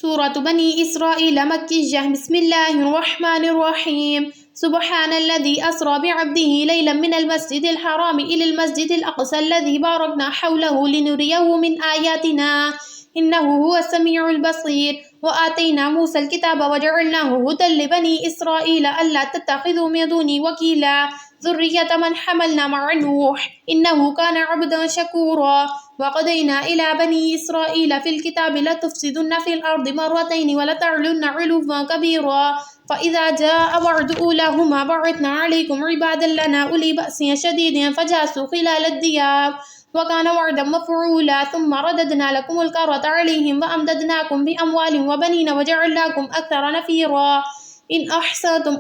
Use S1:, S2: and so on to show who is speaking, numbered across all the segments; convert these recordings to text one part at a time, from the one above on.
S1: سورة بني إسرائيل مكية. بسم الله الرحمن الرحيم. سبحان الذي أسرى بعبده ليلا من المسجد الحرام إلى المسجد الأقصى الذي باركنا حوله لنريه من آياتنا إنه هو السميع البصير. وآتينا موسى الكتاب وجعلناه هدى لبني إسرائيل ألا تتخذوا من دوني وكيلا ذرية من حملنا مع نوح إنه كان عبدا شكورا. وقضينا إلى بني إسرائيل في الكتاب لتفسدن في الأرض مرتين ولتعلن علوا كبيرا فإذا جاء وعد أولاهما بعثنا عليكم عبادا لنا أولي بأس شديد فجاسوا خلال الديار وكان وعدا مفعولا ثم رددنا لكم الكرة عليهم وأمددناكم بأموال وبنين وجعلناكم أكثر نفيرا. إن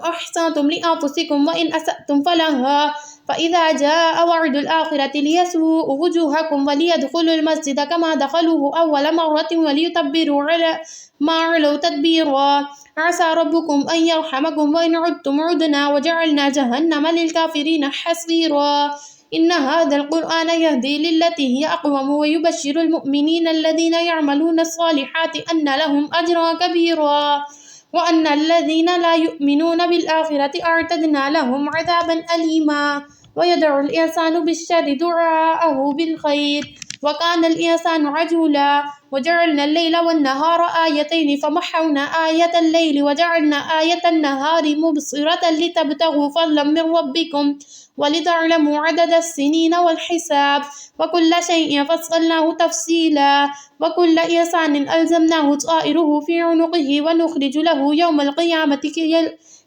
S1: أحسنتم لأنفسكم وإن أسأتم فلها فإذا جاء وعد الآخرة ليسوءوا وجوهكم وليدخلوا المسجد كما دخلوه أول مرة وليتبروا على ما علوا تدبيرا. عسى ربكم أن يرحمكم وإن عدتم عدنا وجعلنا جهنم للكافرين حصيرا. إن هذا القرآن يهدي للتي هي أقوم ويبشر المؤمنين الذين يعملون الصالحات أن لهم أجرا كبيرا وأن الذين لا يؤمنون بالآخرة أعتدنا لهم عذابا أليما. ويدعو الإنسان بالشر دعاءه بالخير وكان الإنسان عجولا. وجعلنا الليل والنهار آيتين فمحونا آية الليل وجعلنا آية النهار مبصرة لتبتغوا فضلا من ربكم ولتعلموا عدد السنين والحساب وكل شيء فصلناه تفصيلا. وكل إنسان ألزمناه طائره في عنقه ونخرج له يوم القيامة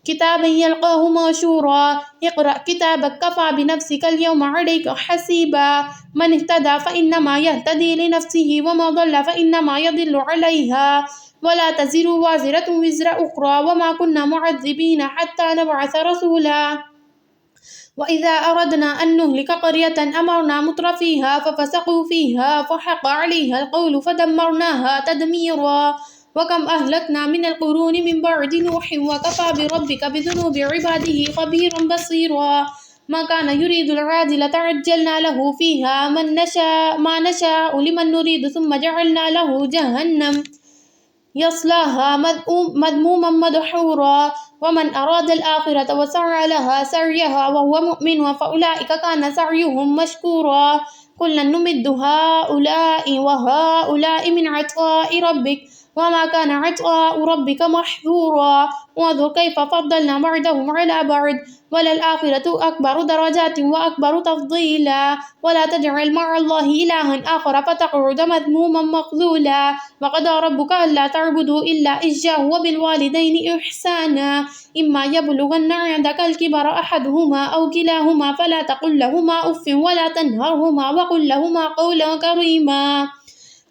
S1: كتابا يلقاه منشورا. اقرأ كتابك كفى بنفسك اليوم عليك حسيبا. من اهتدى فإنما يهتدي لنفسه ومن ضل فإنما يضل عليها ولا تزر وازرة وزر أخرى وما كنا معذبين حتى نبعث رسولا. وإذا أردنا أن نهلك قرية أمرنا مترفيها ففسقوا فيها فحق عليها القول فدمرناها تدميرا. وكم أهلكنا من القرون من بعد نوح وكفى بربك بذنوب عباده خبيرا بصيرا. ما كان يريد العاجلة عجلنا له فيها ما نشاء لمن نريد ثم جعلنا له جهنم يصلاها مذموما مدحورا. ومن أراد الآخرة وسعى لها سعيها وهو مؤمن فأولئك كان سعيهم مشكورا. كلا نمد هؤلاء وهؤلاء من عطاء ربك وما كان عطاء ربك محظورا. وانظر كيف فضلنا بعضهم على بعض وللآخرة أكبر درجات وأكبر تفضيلا. ولا تجعل مع الله إلها آخر فتقعد مذموما مخذولا. وقضى ربك ألا تعبدوا إلا إياه وبالوالدين إحسانا إما يبلغن عندك الكبر أحدهما أو كلاهما فلا تقل لهما أف ولا تنهرهما وقل لهما قولا كريما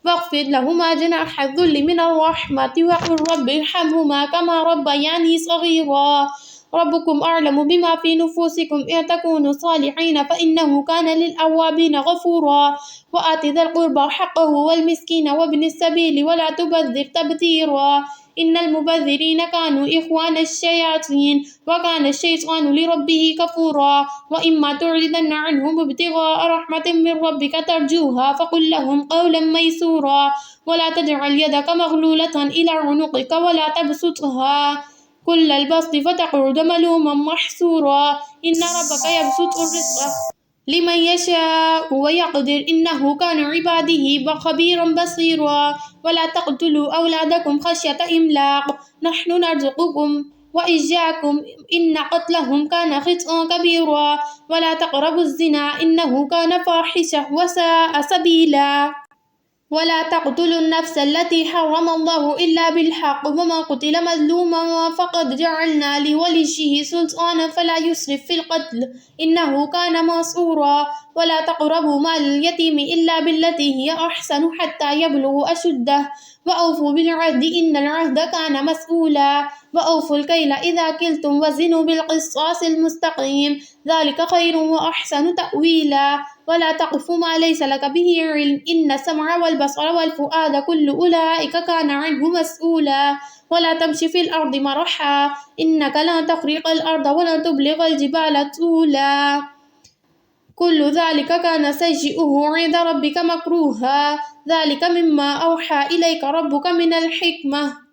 S1: واخفض لهما جناح الذل من الرحمة وقل رب ارحمهما كما ربياني صغيرا. ربكم أعلم بما في نفوسكم إن تكونوا صالحين فإنه كان للأوابين غفورا. وآت ذا القربى حقه والمسكين وابن السبيل ولا تبذر تبذيرا إن المبذرين كانوا إخوان الشياطين وكان الشيطان لربه كفورا. وإما تعرضن عنهم ابتغاء رحمة من ربك ترجوها فقل لهم قولا ميسورا. ولا تجعل يدك مغلولة إلى عنقك ولا تبسطها كل البسط فتقعد ملوما محسورا. إن ربك يبسط الرزق لمن يشاء ويقدر إنه كان عباده خبيرا بصيرا. ولا تقتلوا أولادكم خشية إملاق نحن نرزقكم وإياكم إن قتلهم كان خطأ كبيرا. ولا تقربوا الزنا إنه كان فاحشة وساء سبيلا. ولا تقتلوا النفس التي حرم الله إلا بالحق ومن قتل مظلوما فقد جعلنا لوليه سلطانا فلا يسرف في القتل إنه كان منصورا. ولا تقربوا مال اليتيم إلا بالتي هي أحسن حتى يبلغ أشده وأوفوا بالعهد إن العهد كان مسؤولا. وأوفوا الكيل إذا كلتم وزنوا بالقسطاس المستقيم ذلك خير وأحسن تأويلا. ولا تقف ما ليس لك به علم إن السمع والبصر والفؤاد كل أولئك كان عنه مسؤولا. ولا تمشي في الأرض مرحا إنك لن تخرق الأرض ولن تبلغ الجبال طولا. كل ذلك كان سيئه عند ربك مكروها ذلك مما أوحى إليك ربك من الحكمة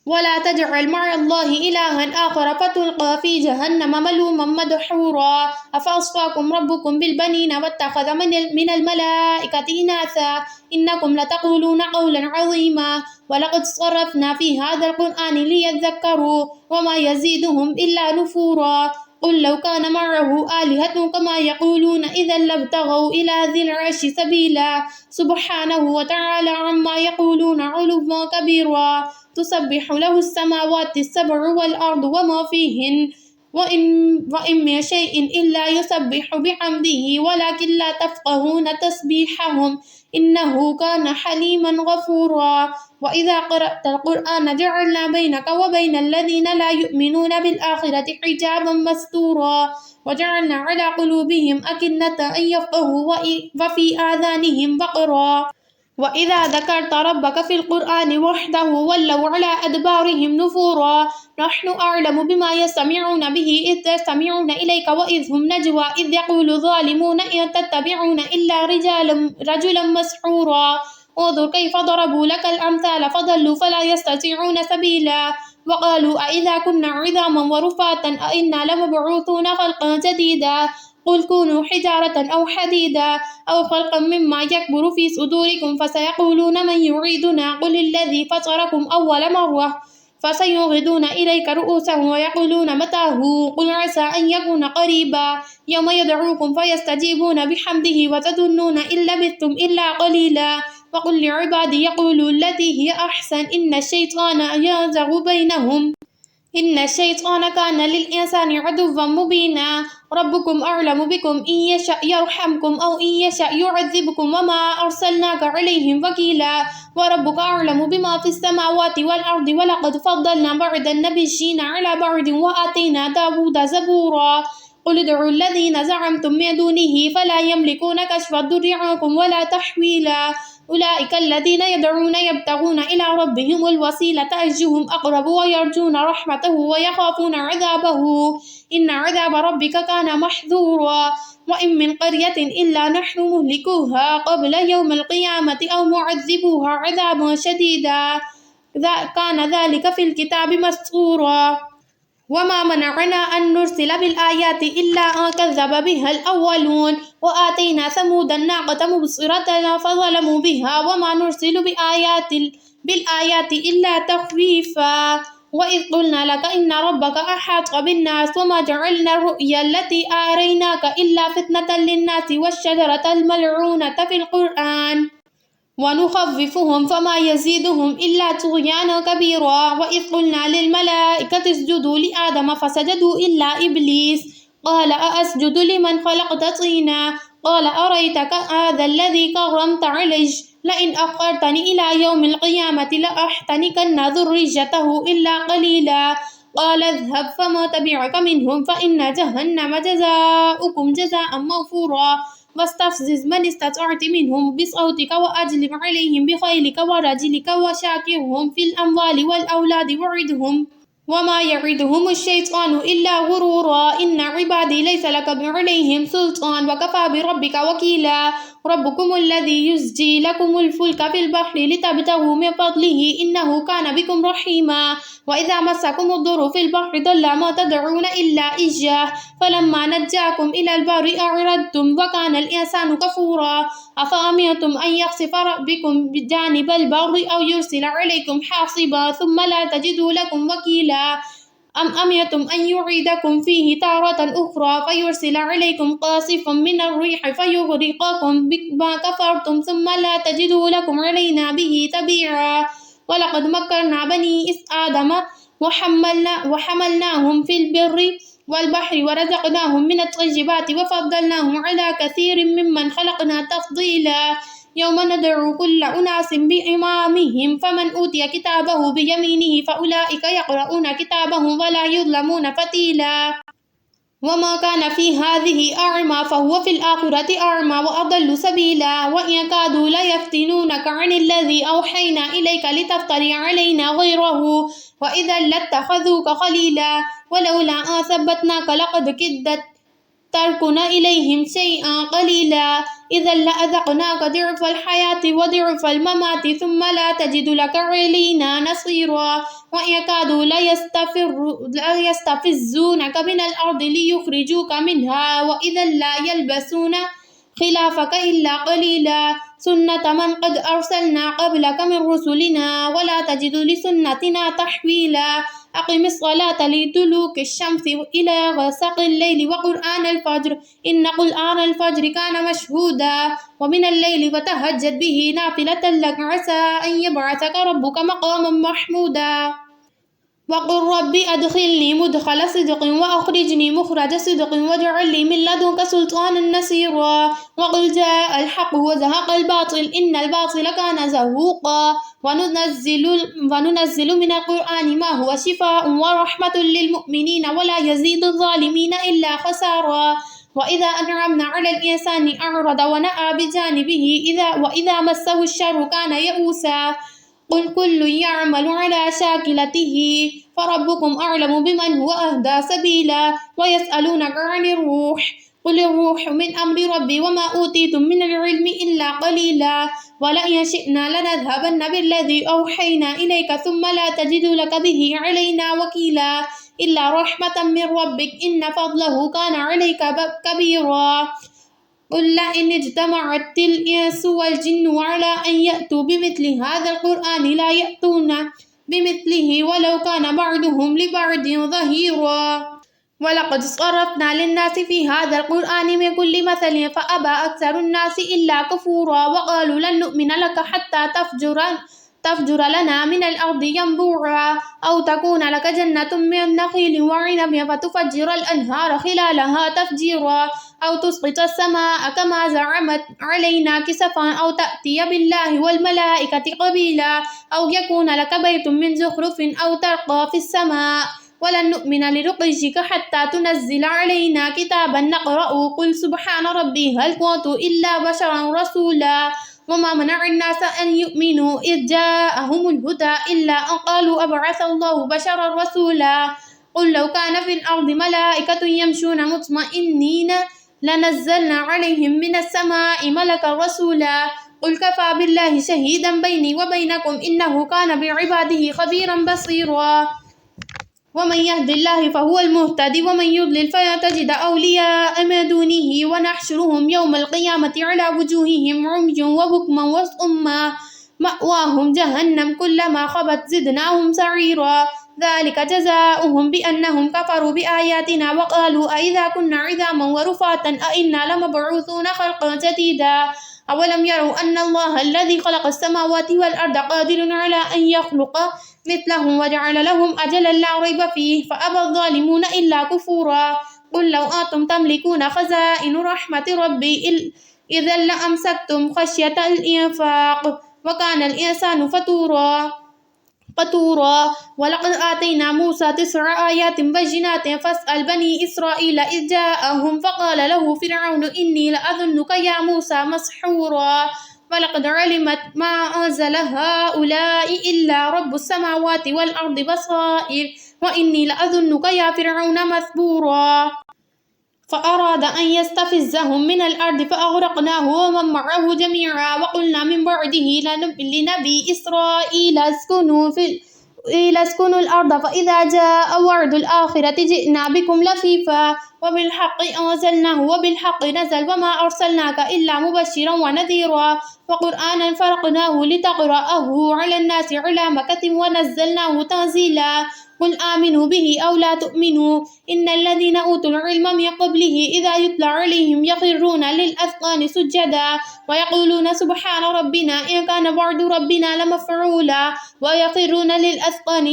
S1: ولا تجعل مع الله إلها آخر فتلقى في جهنم ملوما مدحورا أفأصفاكم ربكم بالبنين واتخذ من الملائكة إناثا إنكم لتقولون قولا عظيما ولقد صرفنا في هذا القرآن ليذكروا وما يزيدهم إلا نفورا قل لو كان معه آلهة كما يقولون إذا لابتغوا إلى ذي العرش سبيلا سبحانه وتعالى عما يقولون علوا كبيرا تسبح له السماوات السبع والأرض وما فيهن وإن من شيء إلا يسبح بحمده ولكن لا تفقهون تسبيحهم إنه كان حليما غفورا وإذا قرأت القرآن جعلنا بينك وبين الذين لا يؤمنون بالآخرة حجابا مستورا وجعلنا على قلوبهم أكنة أن يفقهوا وفي آذانهم وقرا وإذا ذكرت ربك في القرآن وحده ولوا على أدبارهم نفورا نحن أعلم بما يستمعون به إذ يستمعون إليك وإذ هم نجوى إذ يقول الظالمون إن تتبعون إلا رجلا مسحورا انظر كيف ضربوا لك الأمثال فضلوا فلا يستطيعون سبيلا وقالوا أإذا كنا عظاما ورفاتا أإنا لمبعوثون خلقا جديدا قل كونوا حجارة أو حديدا أو خلقا مما يكبر في صدوركم فسيقولون من يعيدنا قل الذي فطركم أول مرة فسيغضون إليك رؤوسهم ويقولون متى هو قل عسى أن يكون قريبا يوم يدعوكم فيستجيبون بحمده وتظنون إن لبثتم إلا قليلا وقل لعبادي يقولوا التي هي أحسن إن الشيطان ينزغ بينهم إن الشيطان كان للإنسان عدوا مبينا ربكم أعلم بكم إن يشأ يرحمكم أو إن يشأ يعذبكم وما أرسلناك عليهم وكيلا وربك أعلم بما في السماوات والأرض ولقد فضلنا بعض النبيين على بعض وآتينا داود زبورا قل ادعوا الذين زعمتم من دونه فلا يملكون كشف الضر عنكم ولا تحويلا أولئك الذين يدعون يبتغون إلى ربهم الوسيلة أيهم أقرب ويرجون رحمته ويخافون عذابه إن عذاب ربك كان محذورا وإن من قرية إلا نحن مهلكوها قبل يوم القيامة أو معذبوها عذابا شديدا كان ذلك في الكتاب مسطورا وما منعنا أن نرسل بالآيات إلا أن كذب بها الأولون وآتينا ثمود الناقة مبصرة فظلموا بها وما نرسل بالآيات إلا تخويفا وإذ قلنا لك إن ربك أحاط بالناس وما جعلنا الرؤيا التي آريناك إلا فتنة للناس والشجرة الملعونة في القرآن ونخففهم فما يزيدهم إلا طغيانا كبيرا وإذ قلنا للملائكة اسجدوا لآدم فسجدوا إلا إبليس قال أأسجد لمن خلقت طينا قال أريتك هذا الذي كرمت علي لئن أخرتني إلى يوم القيامة لأحتنكن ذريته إلا قليلا قال اذهب فما تبعك منهم فإن جهنم جزاؤكم جزاء موفورا واستفزز من استطعت منهم بصوتك وأجلب عليهم بخيلك ورجلك وشاكرهم في الأموال والأولاد وعدهم وما يعدهم الشيطان إلا غرورا إن عبادي ليس لك عليهم سلطان وكفى بربك وكيلا ربكم الذي يزجي لكم الفلك في البحر لتبتغوا من فضله إنه كان بكم رحيما وإذا مسكم الضر في البحر ضل ما تدعون إلا إياه فلما نجاكم إلى البر أعرضتم وكان الإنسان كفورا أفأمنتم أن يخسف بكم بجانب البر أو يرسل عليكم حاصبا ثم لا تجدوا لكم وكيلا أم أمنتم أن يعيدكم فيه تارة أخرى فيرسل عليكم قاصفا من الريح فيغرقكم بما كفرتم ثم لا تجدوا لكم علينا به تبيعا ولقد مكرنا بني آدم وحملناهم في البر والبحر ورزقناهم من الطيبات وفضلناهم على كثير ممن خلقنا تفضيلا يوم ندعو كل أناس بإمامهم فمن أوتي كتابه بيمينه فأولئك يقرؤون كتابهم ولا يظلمون فتيلا وما كان في هذه أعمى فهو في الآخرة أعمى وأضل سبيلا وإن كادوا ليفتنونك عن الذي أوحينا إليك لتفتري علينا غيره وإذا لاتخذوك خليلا ولولا أن ثبتناك لقد تركن إليهم شيئا قليلا إذا لأذقناك ضعف الحياة وضعف الممات ثم لا تجد لك علينا نصيرا وإن يكادوا ليستفزونك من الأرض ليخرجوك منها وإذا لا يلبسون خلافك إلا قليلا سنة من قد أرسلنا قبلك من رسلنا ولا تجد لسنتنا تحويلا أقم الصلاة لدلوك الشمس إلى غسق الليل وقرآن الفجر إن قرآن الفجر كان مشهودا ومن الليل فتهجد به نافلة لك عسى أن يبعثك ربك مقاما محمودا وقل رب أدخلني مدخل صدق وأخرجني مخرج صدق واجعل لي من لدنك سلطانا نصيرا وقل جاء الحق وزهق الباطل إن الباطل كان زهوقا وننزل من القرآن ما هو شفاء ورحمة للمؤمنين ولا يزيد الظالمين إلا خسارا وإذا أنعمنا على الإنسان أعرض ونأى بجانبه وإذا مسه الشر كان يئوسا قل كل يعمل على شاكلته فربكم أعلم بمن هو أهدى سبيلا ويسألونك عن الروح قل الروح من أمر ربي وما أوتيتم من العلم إلا قليلا ولئن شئنا لنذهبن بالذي أوحينا إليك ثم لا تجد لك به علينا وكيلا إلا رحمة من ربك إن فضله كان عليك كبيرا قل لئن اجتمعت الإنس والجن على أن يأتوا بمثل هذا القرآن لا يأتون بمثله ولو كان بعضهم لبعض ظهيرا ولقد صرفنا للناس في هذا القرآن من كل مثل فأبى أكثر الناس إلا كفورا وقالوا لن نؤمن لك حتى تفجر لنا من الأرض ينبوعا أو تكون لك جنة من نخيل وعنب فتفجر الأنهار خلالها تفجيرا أو تسقط السماء كما زعمت علينا كسفا أو تأتي بالله والملائكة قبيلا أو يكون لك بيت من زخرف أو ترقى في السماء ولن نؤمن لرقيك حتى تنزل علينا كتابا نقرأ قل سبحان ربي هل كنت إلا بشرا رسولا وما منع الناس أن يؤمنوا إذ جاءهم الهدى إلا أن قالوا أبعث الله بشرا رسولا قل لو كان في الأرض ملائكة يمشون مطمئنين لنزلنا عليهم من السماء ملكا رسولا قل كفى بالله شهيدا بيني وبينكم إنه كان بعباده خبيرا بصيرا ومن يهد الله فهو المهتدي ومن يضلل فلا تجد أولياء من دونه ونحشرهم يوم القيامة على وجوههم عمي وبكما وصما مأواهم جهنم كلما خبت زدناهم سعيرا ذلك جزاؤهم بأنهم كفروا بآياتنا وقالوا أئذا كنا عظاما ورفاتا أئنا لمبعوثون خلقا جديدا أولم يروا أن الله الذي خلق السماوات والأرض قادر على أن يخلق مثلهم وجعل لهم أجلا لا ريب فيه فأبى الظالمون إلا كفورا قل لو أنتم تملكون خزائن رحمة ربي إذا لأمسكتم خشية الإنفاق وكان الإنسان قتورا ولقد آتينا موسى 9 آيات بينات فاسأل بني إسرائيل إذ جاءهم فقال له فرعون إني لأظنك يا موسى مسحورا ولقد علمت ما أنزل هؤلاء إلا رب السماوات والأرض بصائر وإني لأظنك يا فرعون مثبورا فأراد أن يستفزهم من الأرض فأغرقناه ومن معه جميعا وقلنا من بعده لنبي إسرائيل اسكنوا الأرض فإذا جاء وعد الآخرة جئنا بكم لفيفا وبالحق أنزلناه وبالحق نزل وما أرسلناك إلا مبشرا ونذيرا وقرآنا فرقناه لتقرأه على الناس على مكث ونزلناه تنزيلا قل آمنوا به أو لا تؤمنوا إن الذين أوتوا العلم من قبله إذا يتلى عليهم يخرون للأذقان سجدا ويقولون سبحان ربنا إن كان وعد ربنا لمفعولا ويخرون للأذقان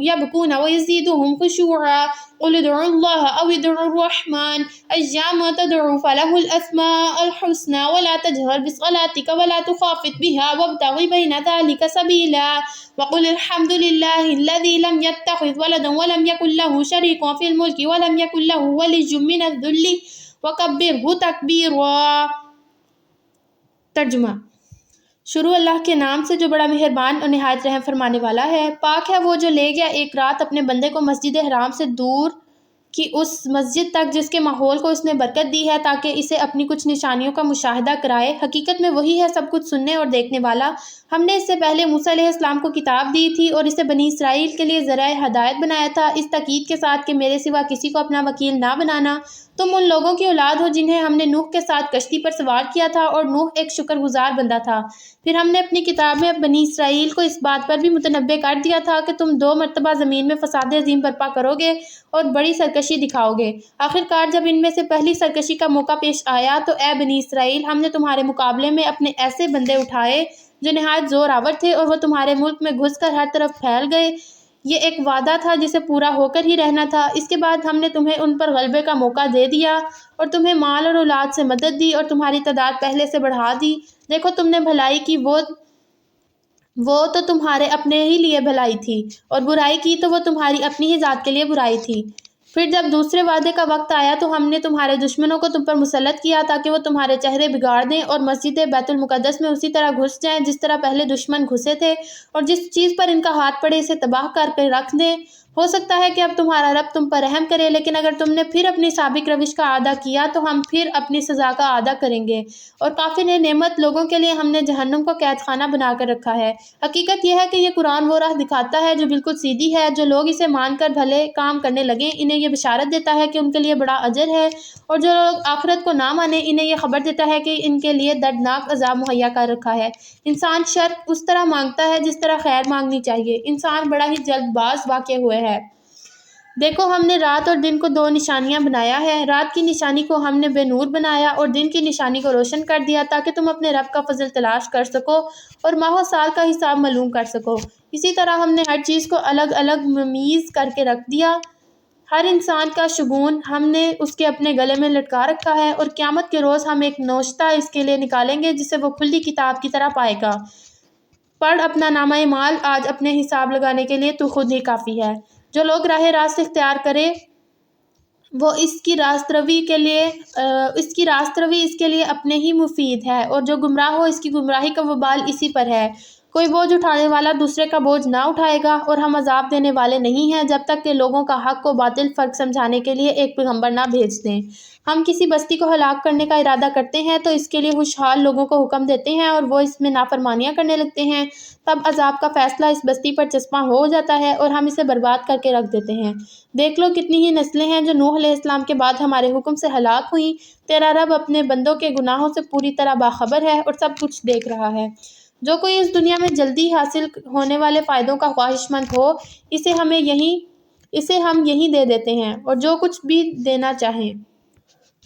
S1: يبكون ويزيدهم خشوعا قل ادعوا الله أو ادعوا الرحمن أيما تدعوا فله الأسماء الحسنى ولا تجهر بصلاتك ولا تخافت بها وابتغ بين ذلك سبيلا وقل الحمد لله الذي لم يتخذ ولدا ولم يكن له شريك في الملك ولم يكن له ولي من الذل وكبره تكبيرا. ترجمہ شروع اللہ کے نام سے جو بڑا مہربان اور نہایت رحم فرمانے والا ہے. پاک ہے وہ جو لے گیا ایک رات اپنے بندے کو مسجد حرام سے دور کہ اس مسجد تک جس کے ماحول کو اس نے برکت دی ہے تاکہ اسے اپنی کچھ نشانیوں کا مشاہدہ کرائے۔ حقیقت میں وہی ہے سب کچھ سننے اور دیکھنے والا۔ ہم نے اس سے پہلے موسیٰ علیہ السلام کو کتاب دی تھی اور اسے بنی اسرائیل کے لیے ذرائع ہدایت بنایا تھا، اس تاکید کے ساتھ کہ میرے سوا کسی کو اپنا وکیل نہ بنانا۔ تم ان لوگوں کی اولاد ہو جنہیں ہم نے نوح کے ساتھ کشتی پر سوار کیا تھا، اور نوح ایک شکر گزار بندہ تھا۔ پھر ہم نے اپنی کتاب میں بنی اسرائیل کو اس بات پر بھی متنبع کر دیا تھا کہ تم 2 مرتبہ زمین میں فساد عظیم برپا کرو گے اور بڑی سرکشی دکھاؤ گے۔ آخرکار جب ان میں سے پہلی سرکشی کا موقع پیش آیا تو اے بنی اسرائیل، ہم نے تمہارے مقابلے میں اپنے ایسے بندے اٹھائے جو نہایت زور آور تھے، اور وہ تمہارے ملک میں گھس کر ہر طرف پھیل گئے۔ یہ ایک وعدہ تھا جسے پورا ہو کر ہی رہنا تھا۔ اس کے بعد ہم نے تمہیں ان پر غلبے کا موقع دے دیا اور تمہیں مال اور اولاد سے مدد دی اور تمہاری تعداد پہلے سے بڑھا دی۔ دیکھو تم نے بھلائی کی وہ تو تمہارے اپنے ہی لیے بھلائی تھی، اور برائی کی تو وہ تمہاری اپنی ہی ذات کے لیے برائی تھی۔ پھر جب دوسرے وعدے کا وقت آیا تو ہم نے تمہارے دشمنوں کو تم پر مسلط کیا تاکہ وہ تمہارے چہرے بگاڑ دیں اور مسجد بیت المقدس میں اسی طرح گھس جائیں جس طرح پہلے دشمن گھسے تھے، اور جس چیز پر ان کا ہاتھ پڑے اسے تباہ کر کے رکھ دیں۔ ہو سکتا ہے کہ اب تمہارا رب تم پر رحم کرے، لیکن اگر تم نے پھر اپنی سابق روش کا اعادہ کیا تو ہم پھر اپنی سزا کا اعادہ کریں گے۔ اور کافر نعمت لوگوں کے لیے ہم نے جہنم کو قید خانہ بنا کر رکھا ہے۔ حقیقت یہ ہے کہ یہ قرآن وہ راہ دکھاتا ہے جو بالکل سیدھی ہے۔ جو لوگ اسے مان کر بھلے کام کرنے لگیں انہیں یہ بشارت دیتا ہے کہ ان کے لیے بڑا اجر ہے، اور جو لوگ آخرت کو نہ مانیں انہیں یہ خبر دیتا ہے کہ ان کے لیے دردناک عذاب مہیا کر رکھا ہے۔ انسان شر اس طرح مانگتا ہے جس طرح خیر مانگنی چاہیے۔ انسان بڑا ہی جلد باز واقع ہوئے ہے۔ دیکھو ہم نے رات اور دن کو 2 نشانیاں بنایا ہے۔ رات کی نشانی کو ہم نے بے نور بنایا اور دن کی نشانی کو روشن کر دیا تاکہ تم اپنے رب کا فضل تلاش کر سکو اور ماہ و سال کا حساب معلوم کر سکو۔ اسی طرح ہم نے ہر چیز کو الگ الگ ممیز کر کے رکھ دیا۔ ہر انسان کا شگون ہم نے اس کے اپنے گلے میں لٹکا رکھا ہے، اور قیامت کے روز ہم ایک نوشتہ اس کے لیے نکالیں گے جسے وہ کھلی کتاب کی طرح پائے گا۔ پڑھ اپنا نامہ اعمال، آج اپنے حساب لگانے کے لیے تو خود ہی کافی ہے۔ جو لوگ راہ راست اختیار کرے وہ اس کی راست روی اس کے لیے اپنے ہی مفید ہے، اور جو گمراہ ہو اس کی گمراہی کا وبال اسی پر ہے۔ کوئی بوجھ اٹھانے والا دوسرے کا بوجھ نہ اٹھائے گا، اور ہم عذاب دینے والے نہیں ہیں جب تک کہ لوگوں کا حق و باطل فرق سمجھانے کے لیے ایک پیغمبر نہ بھیج دیں۔ ہم کسی بستی کو ہلاک کرنے کا ارادہ کرتے ہیں تو اس کے لیے خوشحال لوگوں کو حکم دیتے ہیں اور وہ اس میں نافرمانیاں کرنے لگتے ہیں، تب عذاب کا فیصلہ اس بستی پر چسپاں ہو جاتا ہے اور ہم اسے برباد کر کے رکھ دیتے ہیں۔ دیکھ لو کتنی ہی نسلیں ہیں جو نوح علیہ السلام کے بعد ہمارے حکم سے ہلاک ہوئیں۔ تیرا رب اپنے بندوں کے گناہوں سے پوری طرح باخبر ہے اور سب کچھ دیکھ رہا ہے۔ جو کوئی اس دنیا میں جلدی حاصل ہونے والے فائدوں کا خواہش مند ہو اسے ہم یہیں دے دیتے ہیں، اور جو کچھ بھی دینا چاہیں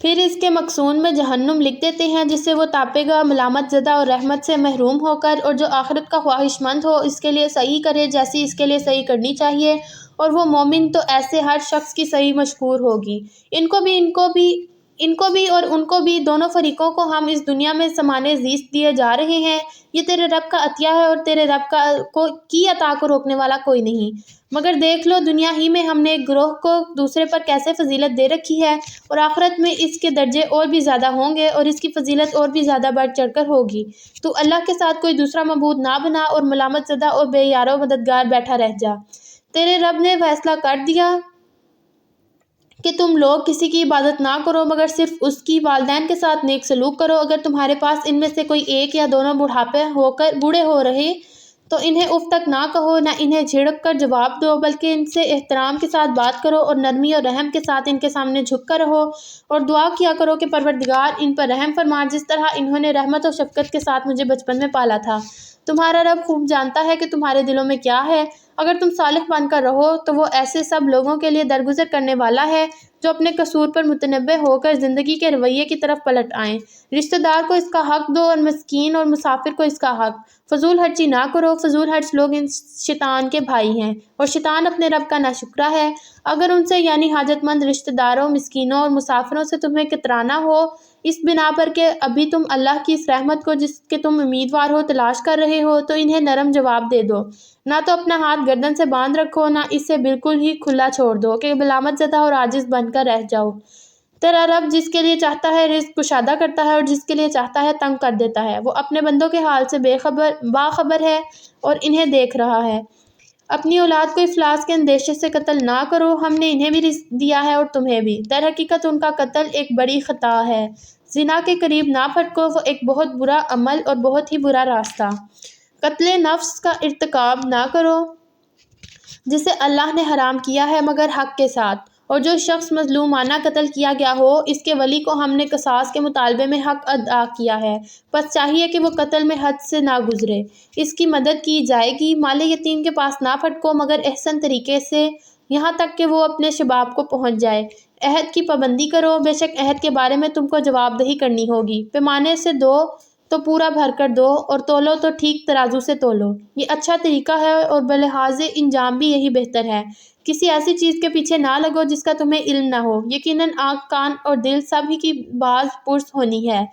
S1: پھر اس کے مخزون میں جہنم لکھ دیتے ہیں جسے وہ تاپے گا ملامت زدہ اور رحمت سے محروم ہو کر۔ اور جو آخرت کا خواہش مند ہو اس کے لیے صحیح کرے جیسی اس کے لیے صحیح کرنی چاہیے، اور وہ مومن تو ایسے ہر شخص کی صحیح مشکور ہوگی۔ ان کو بھی اور ان کو بھی، دونوں فریقوں کو ہم اس دنیا میں سمانے زیست دیے جا رہے ہیں۔ یہ تیرے رب کا عطیہ ہے اور تیرے رب کی عطا کو روکنے والا کوئی نہیں۔ مگر دیکھ لو دنیا ہی میں ہم نے ایک گروہ کو دوسرے پر کیسے فضیلت دے رکھی ہے، اور آخرت میں اس کے درجے اور بھی زیادہ ہوں گے اور اس کی فضیلت اور بھی زیادہ بڑھ چڑھ کر ہوگی۔ تو اللہ کے ساتھ کوئی دوسرا معبود نہ بنا اور ملامت زدہ اور بے یار و مددگار بیٹھا رہ جا۔ تیرے رب نے فیصلہ کر دیا کہ تم لوگ کسی کی عبادت نہ کرو مگر صرف اس کی، والدین کے ساتھ نیک سلوک کرو۔ اگر تمہارے پاس ان میں سے کوئی ایک یا دونوں بوڑھے ہو رہے تو انہیں اف تک نہ کہو، نہ انہیں جھڑک کر جواب دو، بلکہ ان سے احترام کے ساتھ بات کرو اور نرمی اور رحم کے ساتھ ان کے سامنے جھک کر رہو، اور دعا کیا کرو کہ پروردگار ان پر رحم فرما جس طرح انہوں نے رحمت و شفقت کے ساتھ مجھے بچپن میں پالا تھا۔ تمہارا رب خوب جانتا ہے کہ تمہارے دلوں میں کیا ہے۔ اگر تم صالح بن کر رہو تو وہ ایسے سب لوگوں کے لیے درگزر کرنے والا ہے جو اپنے قصور پر متنبہ ہو کر زندگی کے رویے کی طرف پلٹ آئیں۔ رشتہ دار کو اس کا حق دو اور مسکین اور مسافر کو اس کا حق۔ فضول خرچی نہ کرو، فضول خرچ لوگ شیطان کے بھائی ہیں، اور شیطان اپنے رب کا ناشکرا ہے۔ اگر ان سے یعنی حاجت مند رشتہ داروں، مسکینوں اور مسافروں سے تمہیں کترانا ہو اس بنا پر کہ ابھی تم اللہ کی اس رحمت کو جس کے تم امیدوار ہو تلاش کر رہے ہو، تو انہیں نرم جواب دے دو۔ نہ تو اپنا ہاتھ گردن سے باندھ رکھو، نہ اسے بالکل ہی کھلا چھوڑ دو کہ ملامت زدہ اور عاجز بن کر رہ جاؤ۔ تیرا رب جس کے لیے چاہتا ہے رزق کشادہ کرتا ہے اور جس کے لیے چاہتا ہے تنگ کر دیتا ہے۔ وہ اپنے بندوں کے حال سے باخبر ہے اور انہیں دیکھ رہا ہے۔ اپنی اولاد کو افلاس کے اندیشے سے قتل نہ کرو، ہم نے انہیں بھی رزق دیا ہے اور تمہیں بھی، در حقیقت ان کا قتل ایک بڑی خطا ہے۔ زنا کے قریب نہ پھٹکو، وہ ایک بہت برا عمل اور بہت ہی برا راستہ۔ قتل نفس کا ارتکاب نہ کرو جسے اللہ نے حرام کیا ہے مگر حق کے ساتھ، اور جو شخص مظلومانہ قتل کیا گیا ہو اس کے ولی کو ہم نے قصاص کے مطالبے میں حق ادا کیا ہے، بس چاہیے کہ وہ قتل میں حد سے نہ گزرے، اس کی مدد کی جائے گی۔ مال یتیم کے پاس نہ پھٹکو مگر احسن طریقے سے، یہاں تک کہ وہ اپنے شباب کو پہنچ جائے۔ عہد کی پابندی کرو، بے شک عہد کے بارے میں تم کو جواب دہی کرنی ہوگی۔ پیمانے سے دو تو پورا بھر کر دو، اور تولو تو ٹھیک ترازو سے تولو، یہ اچھا طریقہ ہے اور بلحاظ انجام بھی یہی بہتر ہے۔ کسی ایسی چیز کے پیچھے نہ لگو جس کا تمہیں علم نہ ہو، یقیناً آنکھ، کان اور دل سب ہی کی باز پرس ہونی ہے۔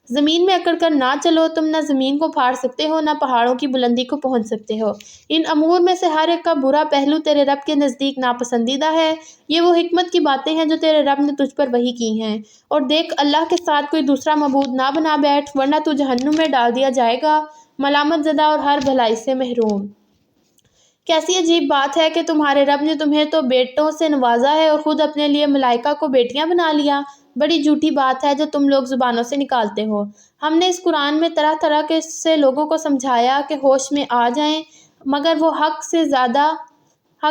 S1: زمین میں اکڑ کر نہ چلو، تم نہ زمین کو پھاڑ سکتے ہو نہ پہاڑوں کی بلندی کو پہنچ سکتے ہو۔ ان امور میں سے ہر ایک کا برا پہلو تیرے رب کے نزدیک ناپسندیدہ ہے، یہ وہ حکمت کی باتیں ہیں جو تیرے رب نے تجھ پر وحی کی ہیں۔ اور دیکھ، اللہ کے ساتھ کوئی دوسرا معبود نہ بنا بیٹھ، ورنہ تو جہنم میں ڈال دیا جائے گا، ملامت زدہ اور ہر بھلائی سے محروم۔ کیسی عجیب بات ہے کہ تمہارے رب نے تمہیں تو بیٹوں سے نوازا ہے اور خود اپنے لیے ملائکہ کو بیٹیاں بنا لیا، بڑی جھوٹی بات ہے جو تم لوگ زبانوں سے نکالتے ہو۔ ہم نے اس قرآن میں طرح طرح کے سے لوگوں کو سمجھایا کہ ہوش میں آ جائیں، مگر وہ حق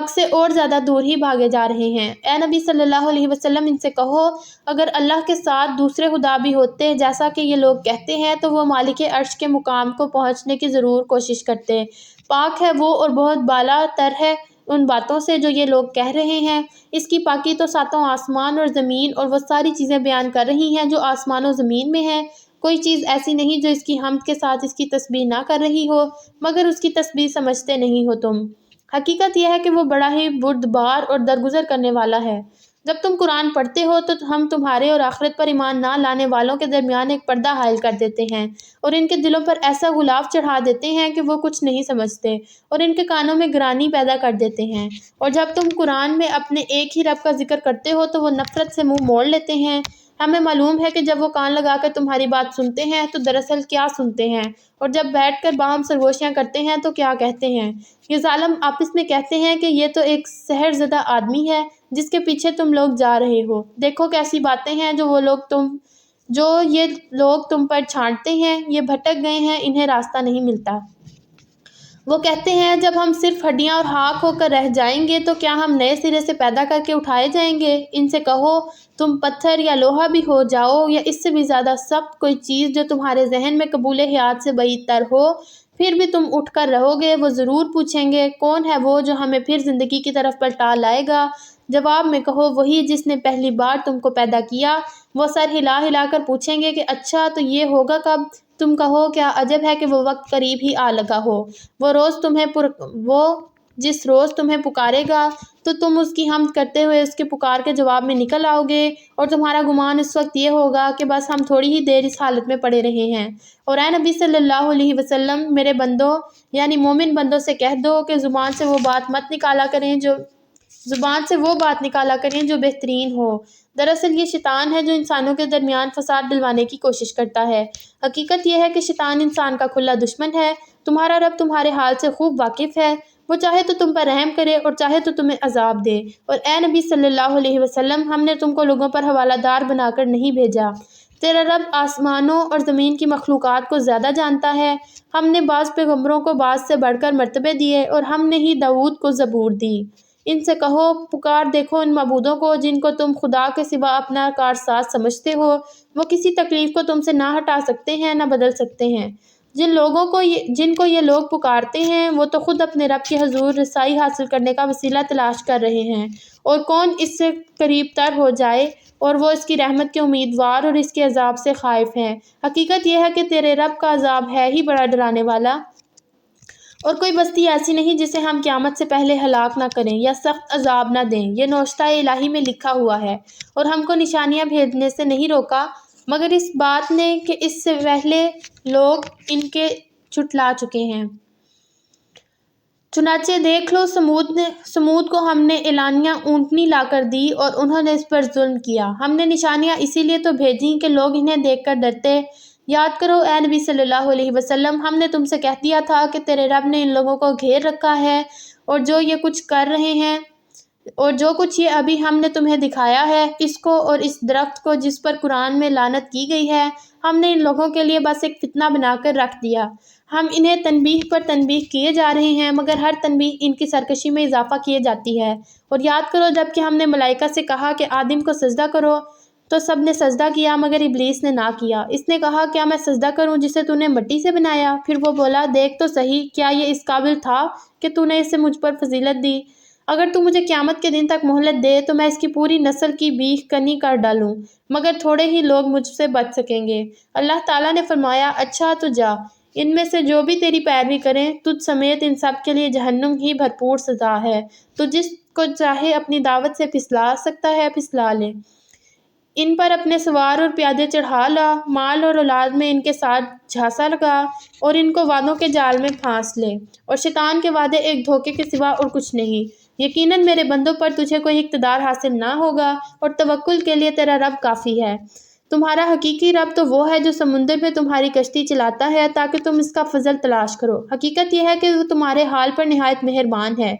S1: سے اور زیادہ دور ہی بھاگے جا رہے ہیں۔ اے نبی صلی اللہ علیہ وسلم، ان سے کہو اگر اللہ کے ساتھ دوسرے خدا بھی ہوتے جیسا کہ یہ لوگ کہتے ہیں تو وہ مالک عرش کے مقام کو پہنچنے کی ضرور کوشش کرتے، پاک ہے وہ اور بہت بالا تر ہے ان باتوں سے جو یہ لوگ کہہ رہے ہیں۔ اس کی پاکی تو ساتوں آسمان اور زمین اور وہ ساری چیزیں بیان کر رہی ہیں جو آسمان و زمین میں ہیں، کوئی چیز ایسی نہیں جو اس کی حمد کے ساتھ اس کی تسبیح نہ کر رہی ہو، مگر اس کی تسبیح سمجھتے نہیں ہو تم۔ حقیقت یہ ہے کہ وہ بڑا ہی بردبار اور درگزر کرنے والا ہے۔ جب تم قرآن پڑھتے ہو تو ہم تمہارے اور آخرت پر ایمان نہ لانے والوں کے درمیان ایک پردہ حائل کر دیتے ہیں اور ان کے دلوں پر ایسا غلاف چڑھا دیتے ہیں کہ وہ کچھ نہیں سمجھتے، اور ان کے کانوں میں گرانی پیدا کر دیتے ہیں، اور جب تم قرآن میں اپنے ایک ہی رب کا ذکر کرتے ہو تو وہ نفرت سے منہ موڑ لیتے ہیں۔ ہمیں معلوم ہے کہ جب وہ کان لگا کر تمہاری بات سنتے ہیں تو دراصل کیا سنتے ہیں، اور جب بیٹھ کر باہم سرگوشیاں کرتے ہیں تو کیا کہتے ہیں۔ یہ ظالم آپس میں کہتے ہیں کہ یہ تو ایک سحر زدہ آدمی ہے جس کے پیچھے تم لوگ جا رہے ہو۔ دیکھو کیسی باتیں ہیں جو یہ لوگ تم پر چھانٹتے ہیں، یہ بھٹک گئے ہیں، انہیں راستہ نہیں ملتا۔ وہ کہتے ہیں جب ہم صرف ہڈیاں اور خاک ہو کر رہ جائیں گے تو کیا ہم نئے سرے سے پیدا کر کے اٹھائے جائیں گے؟ ان سے کہو تم پتھر یا لوہا بھی ہو جاؤ یا اس سے بھی زیادہ سخت کوئی چیز جو تمہارے ذہن میں قبول حیات سے بعید تر ہو، پھر بھی تم اٹھ کر رہو گے۔ وہ ضرور پوچھیں گے کون ہے وہ جو ہمیں پھر زندگی کی طرف پلٹا لائے گا؟ جواب میں کہو وہی جس نے پہلی بار تم کو پیدا کیا۔ وہ سر ہلا ہلا کر پوچھیں گے کہ اچھا تو یہ ہوگا کب؟ تم کہو کیا عجب ہے کہ وہ وقت قریب ہی آ لگا ہو۔ وہ جس روز تمہیں پکارے گا تو تم اس کی حمد کرتے ہوئے اس کے پکار کے جواب میں نکل آؤ گے، اور تمہارا گمان اس وقت یہ ہوگا کہ بس ہم تھوڑی ہی دیر اس حالت میں پڑے رہے ہیں۔ اور اے نبی صلی اللہ علیہ وسلم، میرے بندوں یعنی مومن بندوں سے کہہ دو کہ زبان سے وہ بات نکالا کریں جو بہترین ہو۔ دراصل یہ شیطان ہے جو انسانوں کے درمیان فساد ڈلوانے کی کوشش کرتا ہے۔ حقیقت یہ ہے کہ شیطان انسان کا کھلا دشمن ہے۔ تمہارا رب تمہارے حال سے خوب واقف ہے، وہ چاہے تو تم پر رحم کرے اور چاہے تو تمہیں عذاب دے۔ اور اے نبی صلی اللہ علیہ وسلم، ہم نے تم کو لوگوں پر حوالہ دار بنا کر نہیں بھیجا، تیرا رب آسمانوں اور زمین کی مخلوقات کو زیادہ جانتا ہے۔ ہم نے بعض پیغمبروں کو بعض سے بڑھ کر مرتبے دیے اور ہم نے ہی داؤد کو زبور دی۔ ان سے کہو پکار دیکھو ان معبودوں کو جن کو تم خدا کے سوا اپنا کارساز سمجھتے ہو، وہ کسی تکلیف کو تم سے نہ ہٹا سکتے ہیں نہ بدل سکتے ہیں۔ جن کو یہ لوگ پکارتے ہیں وہ تو خود اپنے رب کے حضور رسائی حاصل کرنے کا وسیلہ تلاش کر رہے ہیں، اور کون اس سے قریب تر ہو جائے، اور وہ اس کی رحمت کے امیدوار اور اس کے عذاب سے خائف ہیں۔ حقیقت یہ ہے کہ تیرے رب کا عذاب ہے ہی بڑا ڈرانے والا، اور کوئی بستی ایسی نہیں جسے ہم قیامت سے پہلے ہلاک نہ کریں یا سخت عذاب نہ دیں۔ یہ نوشتہ الہی میں لکھا ہوا ہے، اور ہم کو نشانیاں بھیجنے سے نہیں روکا مگر اس بات نے کہ اس سے پہلے لوگ ان کے جھٹلا چکے ہیں۔ چنانچہ دیکھ لو سمود کو ہم نے اعلانیہ اونٹنی لا کر دی اور انہوں نے اس پر ظلم کیا۔ ہم نے نشانیاں اسی لیے تو بھیجیں کہ لوگ انہیں دیکھ کر ڈرتے۔ یاد کرو اے نبی صلی اللہ علیہ وسلم، ہم نے تم سے کہہ دیا تھا کہ تیرے رب نے ان لوگوں کو گھیر رکھا ہے اور جو یہ کچھ کر رہے ہیں اور جو کچھ یہ ابھی ہم نے تمہیں دکھایا ہے، اس کو اور اس درخت کو جس پر قرآن میں لعنت کی گئی ہے، ہم نے ان لوگوں کے لیے بس ایک فتنہ بنا کر رکھ دیا۔ ہم انہیں تنبیہ پر تنبیہ کیے جا رہے ہیں، مگر ہر تنبیہ ان کی سرکشی میں اضافہ کیے جاتی ہے۔ اور یاد کرو جب کہ ہم نے ملائکہ سے کہا کہ آدم کو سجدہ کرو تو سب نے سجدہ کیا مگر ابلیس نے نہ کیا۔ اس نے کہا کیا میں سجدہ کروں جسے تو نے مٹی سے بنایا؟ پھر وہ بولا دیکھ تو صحیح، کیا یہ اس قابل تھا کہ تو نے اسے مجھ پر فضیلت دی؟ اگر تو مجھے قیامت کے دن تک مہلت دے تو میں اس کی پوری نسل کی بیخ کنی کر ڈالوں، مگر تھوڑے ہی لوگ مجھ سے بچ سکیں گے۔ اللہ تعالیٰ نے فرمایا اچھا تو جا، ان میں سے جو بھی تیری پیروی کریں تجھ سمیت ان سب کے لیے جہنم ہی بھرپور سزا ہے، تو جس کو چاہے اپنی دعوت سے پھسلا سکتا ہے پھسلا لے۔ ان پر اپنے سوار اور پیادے چڑھا لا، مال اور اولاد میں ان کے ساتھ جھانسا لگا اور ان کو وعدوں کے جال میں پھانس لے، اور شیطان کے وعدے ایک دھوکے کے سوا اور کچھ نہیں۔ یقیناً میرے بندوں پر تجھے کوئی اقتدار حاصل نہ ہوگا، اور توکل کے لیے تیرا رب کافی ہے۔ تمہارا حقیقی رب تو وہ ہے جو سمندر میں تمہاری کشتی چلاتا ہے تاکہ تم اس کا فضل تلاش کرو۔ حقیقت یہ ہے کہ وہ تمہارے حال پر نہایت مہربان ہے۔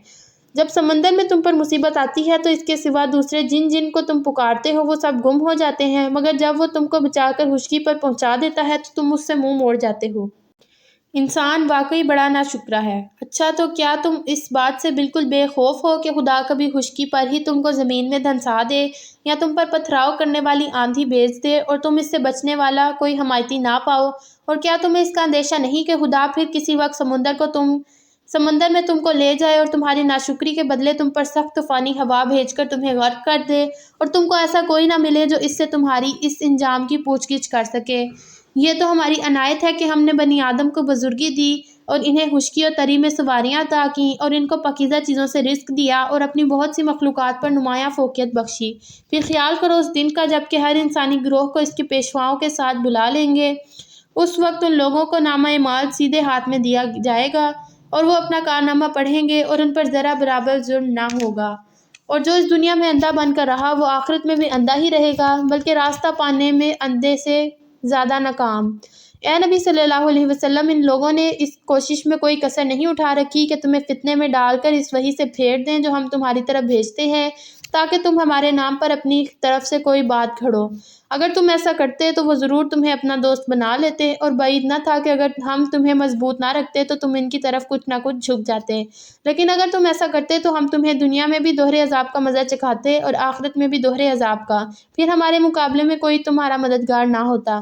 S1: جب سمندر میں تم پر مصیبت آتی ہے تو اس کے سوا دوسرے جن جن کو تم پکارتے ہو وہ سب گم ہو جاتے ہیں، مگر جب وہ تم کو بچا کر خشکی پر پہنچا دیتا ہے تو تم اس سے منہ موڑ جاتے ہو۔ انسان واقعی بڑا ناشکرا ہے۔ اچھا تو کیا تم اس بات سے بالکل بے خوف ہو کہ خدا کبھی خشکی پر ہی تم کو زمین میں دھنسا دے یا تم پر پتھراؤ کرنے والی آندھی بھیج دے اور تم اس سے بچنے والا کوئی حمایتی نہ پاؤ؟ اور کیا تمہیں اس کا اندیشہ نہیں کہ خدا پھر کسی وقت سمندر میں تم کو لے جائے اور تمہاری ناشکری کے بدلے تم پر سخت طوفانی ہوا بھیج کر تمہیں غرق کر دے، اور تم کو ایسا کوئی نہ ملے جو اس سے تمہاری اس انجام کی پوچھ گچھ کر سکے؟ یہ تو ہماری عنایت ہے کہ ہم نے بنی آدم کو بزرگی دی اور انہیں خشکی اور تری میں سواریاں عطا کیں اور ان کو پاکیزہ چیزوں سے رزق دیا اور اپنی بہت سی مخلوقات پر نمایاں فوقیت بخشی۔ پھر خیال کرو اس دن کا جب کہ ہر انسانی گروہ کو اس کے پیشواؤں کے ساتھ بلا لیں گے۔ اس وقت ان لوگوں کو نامہ اعمال سیدھے ہاتھ میں دیا جائے گا اور وہ اپنا کارنامہ پڑھیں گے اور ان پر ذرا برابر ظلم نہ ہوگا۔ اور جو اس دنیا میں اندھا بن کر رہا وہ آخرت میں بھی اندھا ہی رہے گا، بلکہ راستہ پانے میں اندھے سے زیادہ ناکام۔ اے نبی صلی اللہ علیہ وسلم، ان لوگوں نے اس کوشش میں کوئی کسر نہیں اٹھا رکھی کہ تمہیں فتنے میں ڈال کر اس وحی سے پھیر دیں جو ہم تمہاری طرف بھیجتے ہیں تاکہ تم ہمارے نام پر اپنی طرف سے کوئی بات گھڑو۔ اگر تم ایسا کرتے تو وہ ضرور تمہیں اپنا دوست بنا لیتے، اور بعید نہ تھا کہ اگر ہم تمہیں مضبوط نہ رکھتے تو تم ان کی طرف کچھ نہ کچھ جھک جاتے۔ لیکن اگر تم ایسا کرتے تو ہم تمہیں دنیا میں بھی دوہرے عذاب کا مزہ چکھاتے اور آخرت میں بھی دوہرے عذاب کا، پھر ہمارے مقابلے میں کوئی تمہارا مددگار نہ ہوتا۔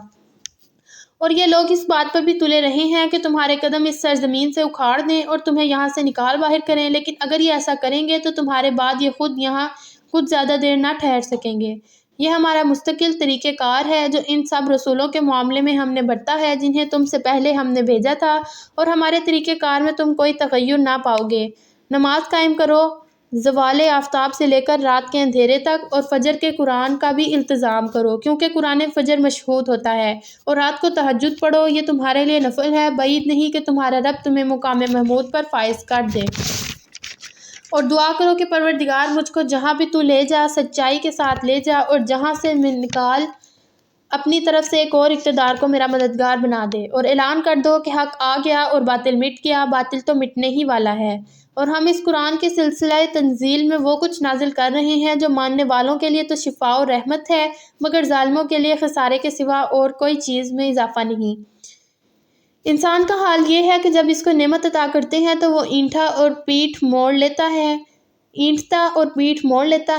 S1: اور یہ لوگ اس بات پر بھی تلے رہے ہیں کہ تمہارے قدم اس سرزمین سے اکھاڑ دیں اور تمہیں یہاں سے نکال باہر کریں، لیکن اگر یہ ایسا کریں گے تو تمہارے بعد یہ خود یہاں کچھ زیادہ دیر نہ ٹھہر سکیں گے۔ یہ ہمارا مستقل طریقہ کار ہے جو ان سب رسولوں کے معاملے میں ہم نے برتا ہے جنہیں تم سے پہلے ہم نے بھیجا تھا، اور ہمارے طریقہ کار میں تم کوئی تغیر نہ پاؤ گے۔ نماز قائم کرو زوال آفتاب سے لے کر رات کے اندھیرے تک، اور فجر کے قرآن کا بھی التزام کرو کیونکہ قرآن فجر مشہود ہوتا ہے، اور رات کو تہجد پڑھو، یہ تمہارے لیے نفل ہے، بعید نہیں کہ تمہارا رب تمہیں مقام محمود پر فائز کر دے۔ اور دعا کرو کہ پروردگار مجھ کو جہاں بھی تو لے جا سچائی کے ساتھ لے جا، اور جہاں سے میں نکال اپنی طرف سے ایک اور اقتدار کو میرا مددگار بنا دے، اور اعلان کر دو کہ حق آ گیا اور باطل مٹ گیا، باطل تو مٹنے ہی والا ہے۔ اور ہم اس قرآن کے سلسلہ تنزیل میں وہ کچھ نازل کر رہے ہیں جو ماننے والوں کے لیے تو شفاء و رحمت ہے، مگر ظالموں کے لیے خسارے کے سوا اور کوئی چیز میں اضافہ نہیں۔ انسان کا حال یہ ہے کہ جب اس کو نعمت عطا کرتے ہیں تو وہ اینٹھتا اور پیٹھ موڑ لیتا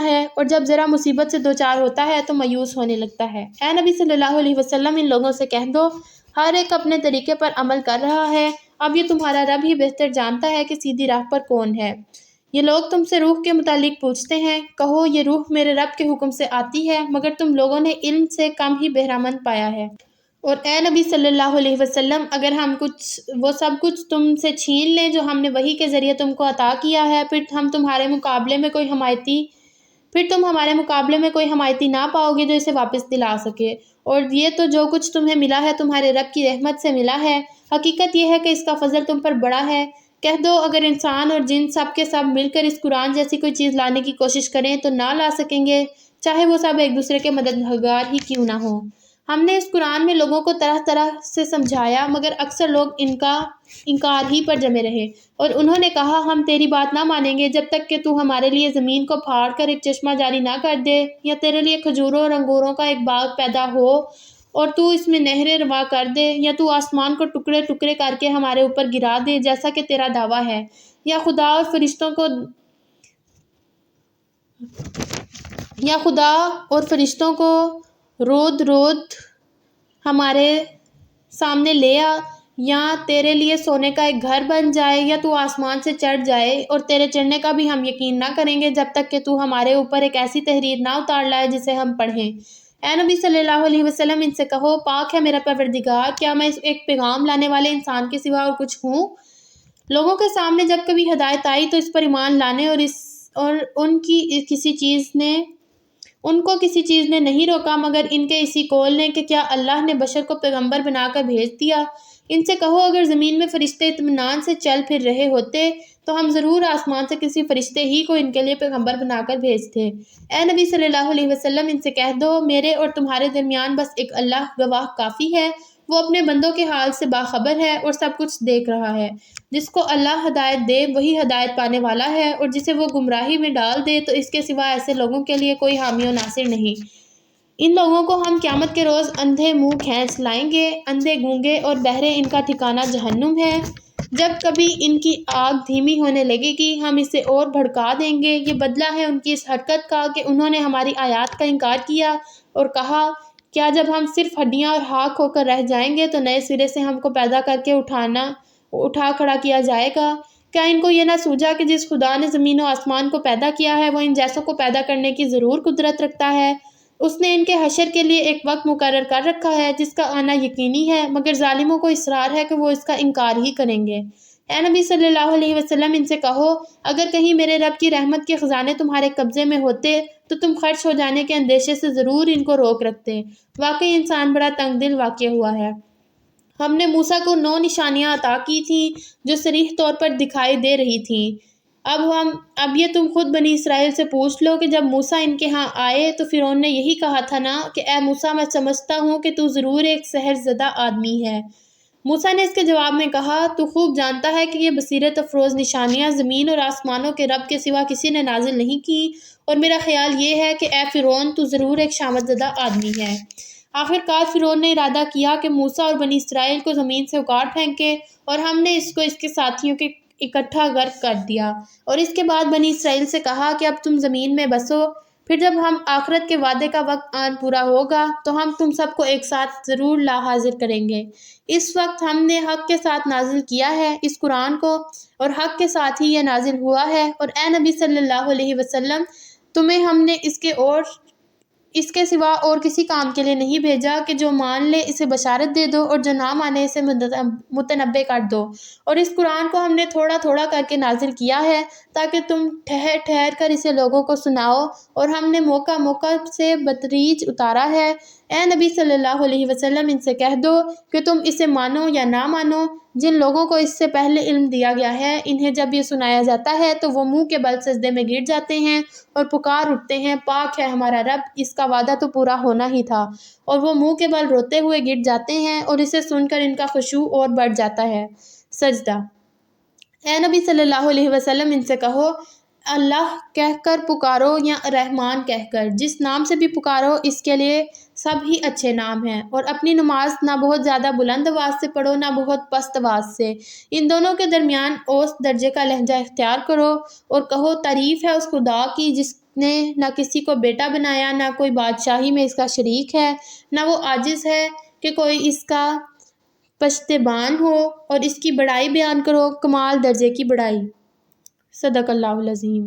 S1: ہے، اور جب ذرا مصیبت سے دوچار ہوتا ہے تو مایوس ہونے لگتا ہے۔ اے نبی صلی اللہ علیہ وسلم، ان لوگوں سے کہہ دو ہر ایک اپنے طریقے پر عمل کر رہا ہے، اب یہ تمہارا رب ہی بہتر جانتا ہے کہ سیدھی راہ پر کون ہے۔ یہ لوگ تم سے روح کے متعلق پوچھتے ہیں، کہو یہ روح میرے رب کے حکم سے آتی ہے، مگر تم لوگوں نے علم سے کم ہی بہرامند پایا ہے۔ اور اے نبی صلی اللہ علیہ وسلم، اگر ہم وہ سب کچھ تم سے چھین لیں جو ہم نے وحی کے ذریعے تم کو عطا کیا ہے، پھر تم ہمارے مقابلے میں کوئی حمایتی نہ پاؤ گے جو اسے واپس دلا سکے۔ اور یہ تو جو کچھ تمہیں ملا ہے تمہارے رب کی رحمت سے ملا ہے، حقیقت یہ ہے کہ اس کا فضل تم پر بڑا ہے۔ کہہ دو اگر انسان اور جن سب کے سب مل کر اس قرآن جیسی کوئی چیز لانے کی کوشش کریں تو نہ لا سکیں گے، چاہے وہ سب ایک دوسرے کے مددگار ہی کیوں نہ ہوں۔ ہم نے اس قرآن میں لوگوں کو طرح طرح سے سمجھایا مگر اکثر لوگ ان کا انکار ہی پر جمے رہے، اور انہوں نے کہا ہم تیری بات نہ مانیں گے جب تک کہ تو ہمارے لیے زمین کو پھاڑ کر ایک چشمہ جاری نہ کر دے، یا تیرے لیے کھجوروں اور انگوروں کا ایک باغ پیدا ہو اور تو اس میں نہریں رواں کر دے، یا تو آسمان کو ٹکڑے ٹکڑے کر کے ہمارے اوپر گرا دے جیسا کہ تیرا دعویٰ ہے، یا خدا اور فرشتوں کو رود رود ہمارے سامنے لے آ، یا تیرے لیے سونے کا ایک گھر بن جائے، یا تو آسمان سے چڑھ جائے، اور تیرے چڑھنے کا بھی ہم یقین نہ کریں گے جب تک کہ تو ہمارے اوپر ایک ایسی تحریر نہ اتار لائے جسے ہم پڑھیں۔ اے نبی صلی اللہ علیہ وسلم ان سے کہو پاک ہے میرا پروردگار، کیا میں ایک پیغام لانے والے انسان کے سوا اور کچھ ہوں؟ لوگوں کے سامنے جب کبھی ہدایت آئی تو اس پر ایمان لانے اور ان کو کسی چیز نے نہیں روکا مگر ان کے اسی قول نے کہ کیا اللہ نے بشر کو پیغمبر بنا کر بھیج دیا۔ ان سے کہو اگر زمین میں فرشتے اطمینان سے چل پھر رہے ہوتے تو ہم ضرور آسمان سے کسی فرشتے ہی کو ان کے لیے پیغمبر بنا کر بھیجتے۔ اے نبی صلی اللہ علیہ وسلم ان سے کہہ دو میرے اور تمہارے درمیان بس ایک اللہ گواہ کافی ہے، وہ اپنے بندوں کے حال سے باخبر ہے اور سب کچھ دیکھ رہا ہے۔ جس کو اللہ ہدایت دے وہی ہدایت پانے والا ہے، اور جسے وہ گمراہی میں ڈال دے تو اس کے سوا ایسے لوگوں کے لیے کوئی حامی و ناصر نہیں۔ ان لوگوں کو ہم قیامت کے روز اندھے منہ کھینچ لائیں گے، اندھے گونگے اور بہرے ان کا ٹھکانہ جہنم ہے۔ جب کبھی ان کی آگ دھیمی ہونے لگے گی ہم اسے اور بھڑکا دیں گے، یہ بدلہ ہے ان کی اس حرکت کا کہ انہوں نے ہماری آیات کا انکار کیا اور کہا کیا جب ہم صرف ہڈیاں اور خاک ہو کر رہ جائیں گے تو نئے سرے سے ہم کو پیدا کر کے اٹھا کھڑا کیا جائے گا؟ کیا ان کو یہ نہ سوجا کہ جس خدا نے زمین و آسمان کو پیدا کیا ہے وہ ان جیسوں کو پیدا کرنے کی ضرور قدرت رکھتا ہے؟ اس نے ان کے حشر کے لیے ایک وقت مقرر کر رکھا ہے جس کا آنا یقینی ہے، مگر ظالموں کو اصرار ہے کہ وہ اس کا انکار ہی کریں گے۔ اے نبی صلی اللہ علیہ وسلم ان سے کہو اگر کہیں میرے رب کی رحمت کے خزانے تمہارے قبضے میں ہوتے تو تم خرچ ہو جانے کے اندیشے سے ضرور ان کو روک رکھتے۔ واقعی انسان بڑا تنگ دل واقع ہوا ہے۔ ہم نے موسیٰ کو 9 نشانیاں عطا کی تھیں جو صریح طور پر دکھائی دے رہی تھیں۔ اب یہ تم خود بنی اسرائیل سے پوچھ لو کہ جب موسیٰ ان کے ہاں آئے تو فرعون نے یہی کہا تھا نا کہ اے موسیٰ میں سمجھتا ہوں کہ تو ضرور ایک سحر زدہ آدمی ہے۔ موسیٰ نے اس کے جواب میں کہا تو خوب جانتا ہے کہ یہ بصیرت افروز نشانیاں زمین اور آسمانوں کے رب کے سوا کسی نے نازل نہیں کی، اور میرا خیال یہ ہے کہ اے فرعون تو ضرور ایک شامت زدہ آدمی ہے۔ آخر کار فرعون نے ارادہ کیا کہ موسیٰ اور بنی اسرائیل کو زمین سے اکاڑ پھینکے، اور ہم نے اس کو اس کے ساتھیوں کے اکٹھا غرق کر دیا، اور اس کے بعد بنی اسرائیل سے کہا کہ اب تم زمین میں بسو، پھر جب ہم آخرت کے وعدے کا وقت آن پورا ہوگا تو ہم تم سب کو ایک ساتھ ضرور لا حاضر کریں گے۔ اس وقت ہم نے حق کے ساتھ نازل کیا ہے اس قرآن کو، اور حق کے ساتھ ہی یہ نازل ہوا ہے، اور اے نبی صلی اللہ علیہ وسلم تمہیں ہم نے اس کے سوا اور کسی کام کے لیے نہیں بھیجا کہ جو مان لے اسے بشارت دے دو اور جو نہ مانے اسے متنبع کر دو، اور اس قرآن کو ہم نے تھوڑا تھوڑا کر کے نازل کیا ہے تاکہ تم ٹھہر ٹھہر کر اسے لوگوں کو سناؤ، اور ہم نے موقع موقع سے بتدریج اتارا ہے۔ اے نبی صلی اللہ علیہ وسلم ان سے کہہ دو کہ تم اسے مانو یا نہ مانو، جن لوگوں کو اس سے پہلے علم دیا گیا ہے انہیں جب یہ سنایا جاتا ہے تو وہ منہ کے بل سجدے میں گر جاتے ہیں اور پکار اٹھتے ہیں پاک ہے ہمارا رب، اس کا وعدہ تو پورا ہونا ہی تھا، اور وہ منہ کے بل روتے ہوئے گر جاتے ہیں اور اسے سن کر ان کا خشوع اور بڑھ جاتا ہے۔ سجدہ۔ اے نبی صلی اللہ علیہ وسلم ان سے کہو اللہ کہہ کر پکارو یا رحمان کہہ کر، جس نام سے بھی پکارو اس کے لیے سب ہی اچھے نام ہیں، اور اپنی نماز نہ بہت زیادہ بلند آواز سے پڑھو نہ بہت پست آواز سے، ان دونوں کے درمیان اوسط درجے کا لہجہ اختیار کرو، اور کہو تعریف ہے اس خدا کی جس نے نہ کسی کو بیٹا بنایا، نہ کوئی بادشاہی میں اس کا شریک ہے، نہ وہ عاجز ہے کہ کوئی اس کا پشتبان ہو، اور اس کی بڑائی بیان کرو کمال درجے کی بڑائی۔ صدق اللہ العظیم۔